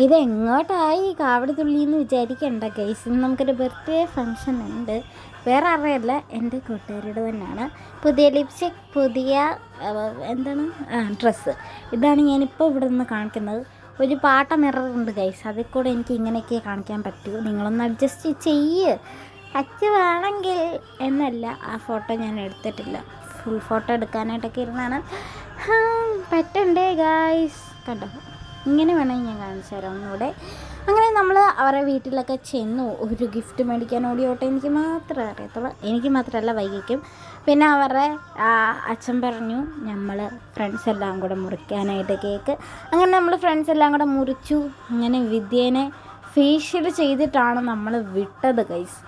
ഇതെങ്ങോട്ടായി കാവടി തുള്ളിയെന്ന് വിചാരിക്കണ്ട ഗൈസ്. ഇന്ന് നമുക്കൊരു ബർത്ത്ഡേ ഫങ്ഷൻ ഉണ്ട്. വേറെ ആരുടെയല്ല, എൻ്റെ കൂട്ടുകാരുടെ തന്നെയാണ്. പുതിയ ലിപ്സ്റ്റിക്, പുതിയ ഡ്രസ്സ്. ഇതാണ് ഞാനിപ്പോൾ ഇവിടെ നിന്ന് കാണിക്കുന്നത്. ഒരു പാട്ട മിററുണ്ട് ഗൈസ്, അതിൽ കൂടെ എനിക്ക് ഇങ്ങനെയൊക്കെ കാണിക്കാൻ പറ്റൂ. നിങ്ങളൊന്ന് അഡ്ജസ്റ്റ് ചെയ്യ്. അച്ഛ വേണമെങ്കിൽ എന്നല്ല, ആ ഫോട്ടോ ഞാൻ എടുത്തിട്ടില്ല. ഫുൾ ഫോട്ടോ എടുക്കാനായിട്ടൊക്കെ ഇരുന്നാണ്. പറ്റണ്ടേ ഗൈസ്? കണ്ടോ, ഇങ്ങനെ വേണമെങ്കിൽ ഞാൻ കാണിച്ചു തരാം ഒന്നുകൂടെ. അങ്ങനെ നമ്മൾ അവരുടെ വീട്ടിലൊക്കെ ചെന്നു ഒരു ഗിഫ്റ്റ് മേടിക്കാൻ ഓടിയോട്ടെ. എനിക്ക് മാത്രമേ അറിയത്തുള്ളൂ, എനിക്ക് മാത്രമല്ല വൈകിക്കും. പിന്നെ അവരുടെ അച്ഛൻ പറഞ്ഞു നമ്മൾ ഫ്രണ്ട്സ് എല്ലാം കൂടെ മുറിക്കാനായിട്ട് കേക്ക്. അങ്ങനെ നമ്മൾ ഫ്രണ്ട്സ് എല്ലാം കൂടെ മുറിച്ചു. അങ്ങനെ വിദ്യേനെ ഫേഷ്യൽ ചെയ്തിട്ടാണ് നമ്മൾ വിട്ടത് ഗൈസ്.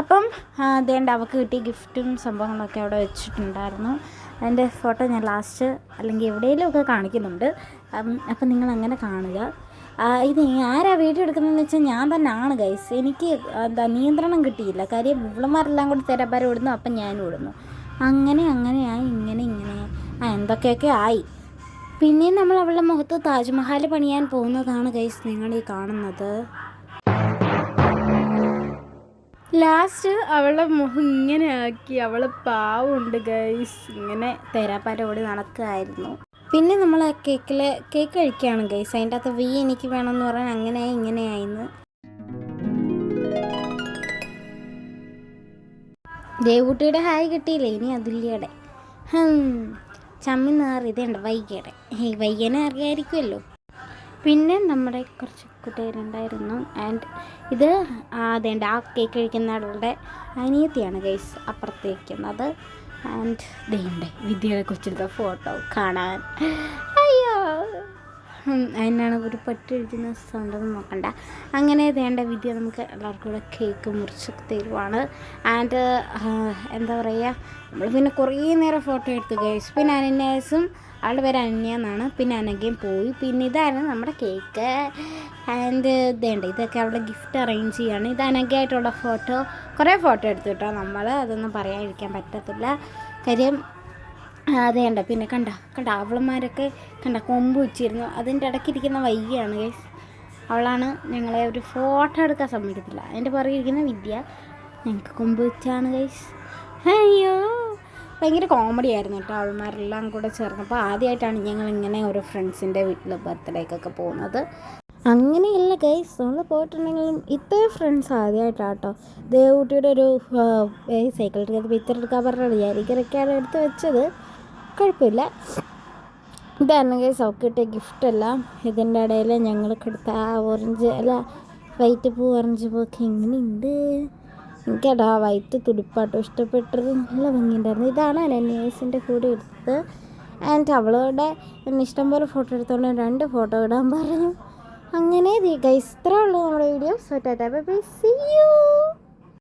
അപ്പം അതേണ്ട അവൾക്ക് കിട്ടിയ ഗിഫ്റ്റും സംഭവങ്ങളൊക്കെ അവിടെ വെച്ചിട്ടുണ്ടായിരുന്നു. അതിൻ്റെ ഫോട്ടോ ഞാൻ ലാസ്റ്റ് അല്ലെങ്കിൽ എവിടെയെങ്കിലുമൊക്കെ കാണിക്കുന്നുണ്ട്. അപ്പം നിങ്ങൾ അങ്ങനെ കാണുക. ഇത് ആരാ വീഡിയോ എടുക്കുന്നതെന്ന് വെച്ചാൽ ഞാൻ തന്നെ ആണ് ഗൈസ്. എനിക്ക് നിയന്ത്രണം കിട്ടിയില്ല. കാര്യം ഇവളമാരെല്ലാം കൂടി തെരപ്പാരം ഇടുന്നു, അപ്പം ഞാനും ഇടുന്നു. അങ്ങനെയായി ഇങ്ങനെ എന്തൊക്കെയൊക്കെ ആയി. പിന്നെയും നമ്മൾ അവളുടെ മുഖത്ത് താജ്മഹൽ പണിയാൻ പോകുന്നതാണ് ഗൈസ് നിങ്ങൾ ഈ കാണുന്നത്. ലാസ്റ്റ് അവളുടെ മുഖം ഇങ്ങനെ ആക്കി. അവൾ പാവമുണ്ട് ഗൈസ്. ഇങ്ങനെ തെരാപ്പാരോടി നടക്കുകയായിരുന്നു. പിന്നെ നമ്മൾ ആ കേക്ക് കഴിക്കുകയാണ് ഗൈസ്. അതിൻ്റെ അകത്ത് എനിക്ക് വേണമെന്ന് പറയാൻ ഇങ്ങനെയായിന്ന്. ദേവൂട്ടിയുടെ ഹായ് കിട്ടിയില്ലേ? ഇനി അതുല്യയുടെ ചമ്മി നാറി. ഇതേണ്ട വൈകിയുടെ. വൈകനെ അറിയായിരിക്കുമല്ലോ. പിന്നെ നമ്മുടെ കുറച്ച് കൂട്ടുകാരുണ്ടായിരുന്നു. ആൻഡ് ഇത് അതേണ്ട ആ കേക്ക് കഴിക്കുന്ന ആളുടെ അനിയത്തിയാണ് ഗൈസ് അപ്പുറത്തേക്കുന്നത്. ആൻഡ് ദേണ്ടേ വിദ്യയുടെ കൊച്ചിലത്തെ ഫോട്ടോ കാണാൻ. അയ്യോ, അതിനാണ് ഒരു പട്ടി കഴിക്കുന്ന സൗണ്ടൊന്നും നോക്കണ്ട. അങ്ങനെ ദേണ്ട വിദ്യ നമുക്ക് എല്ലാവർക്കും കൂടെ കേക്ക് മുറിച്ച് തരുവാണ്. ആൻഡ് എന്താ പറയുക, നമ്മൾ പിന്നെ കുറേ നേരം ഫോട്ടോ എടുത്തു ഗൈസ്. പിന്നെ അനന്യാസും, ആളുടെ പേര് അനന്യ എന്നാണ്. പിന്നെ അനഘയും പോയി. പിന്നെ ഇതായിരുന്നു നമ്മുടെ കേക്ക്. ആൻഡ് ഇതേണ്ട ഇതൊക്കെ അവിടെ ഗിഫ്റ്റ് അറേഞ്ച് ചെയ്യാണ്. ഇത് അനഘയായിട്ടുള്ള ഫോട്ടോ. കുറേ ഫോട്ടോ എടുത്തു കേട്ടോ നമ്മൾ. അതൊന്നും പറയാതിരിക്കാൻ പറ്റത്തില്ല. കാര്യം അതേണ്ട. പിന്നെ കണ്ട അവളന്മാരൊക്കെ കൊമ്പ് വെച്ചിരുന്നു. അതിൻ്റെ ഇടയ്ക്കിരിക്കുന്ന വൈകിയാണ് ഗൈസ്. അവളാണ് ഞങ്ങളെ ഒരു ഫോട്ടോ എടുക്കാൻ സമ്മതിക്കത്തില്ല. അതിൻ്റെ പുറകെ ഇരിക്കുന്ന വിദ്യ ഞങ്ങൾക്ക് കൊമ്പ് വെച്ചാണ് ഗൈസ്. അയ്യോ, ഭയങ്കര കോമഡി ആയിരുന്നു കേട്ടോ അവൾമാരെല്ലാം കൂടെ ചേർന്നപ്പോൾ. ആദ്യമായിട്ടാണ് ഞങ്ങളിങ്ങനെ ഓരോ ഫ്രണ്ട്സിൻ്റെ വീട്ടിൽ ബർത്ത്ഡേക്കൊക്കെ പോകുന്നത്. അങ്ങനെയല്ല ഗൈസ്, നമ്മൾ പോയിട്ടുണ്ടെങ്കിലും ഇത്രയും ഫ്രണ്ട്സ് ആദ്യമായിട്ടാണ് കേട്ടോ. ദേവൂട്ടിയുടെ ഒരു സൈക്കിൾ എടുക്കാൻ പിക്ചർ എടുക്കാൻ പറഞ്ഞത് ഞാനിങ്ങനെയൊക്കെയാണ് എടുത്ത് വെച്ചത്. കുഴപ്പമില്ല. ഇതായിരുന്നു ഗൈസ് അവൾക്ക് കിട്ടിയ ഗിഫ്റ്റെല്ലാം. ഇതിൻ്റെ ഇടയിൽ ഞങ്ങൾക്ക് എടുത്ത വൈറ്റ് പൂ, ഓറഞ്ച് പൂവൊക്കെ എങ്ങനെയുണ്ട്? എനിക്കടാ വൈറ്റ് തുടിപ്പാട്ടോ ഇഷ്ടപ്പെട്ടത്. നല്ല ഭംഗിയുണ്ടായിരുന്നു. ഇതാണ് അനന്യാസിൻ്റെ കൂടെ എടുത്തത്. ആൻഡ് അവളോടെ ഇഷ്ടംപോലെ ഫോട്ടോ എടുത്തോണ്ട് 2 ഫോട്ടോ ഇടാൻ പറഞ്ഞു. അങ്ങനെ ഗൈസ് ഇത്രേ ഉള്ളൂ നമ്മുടെ video. So tata bye bye, see U.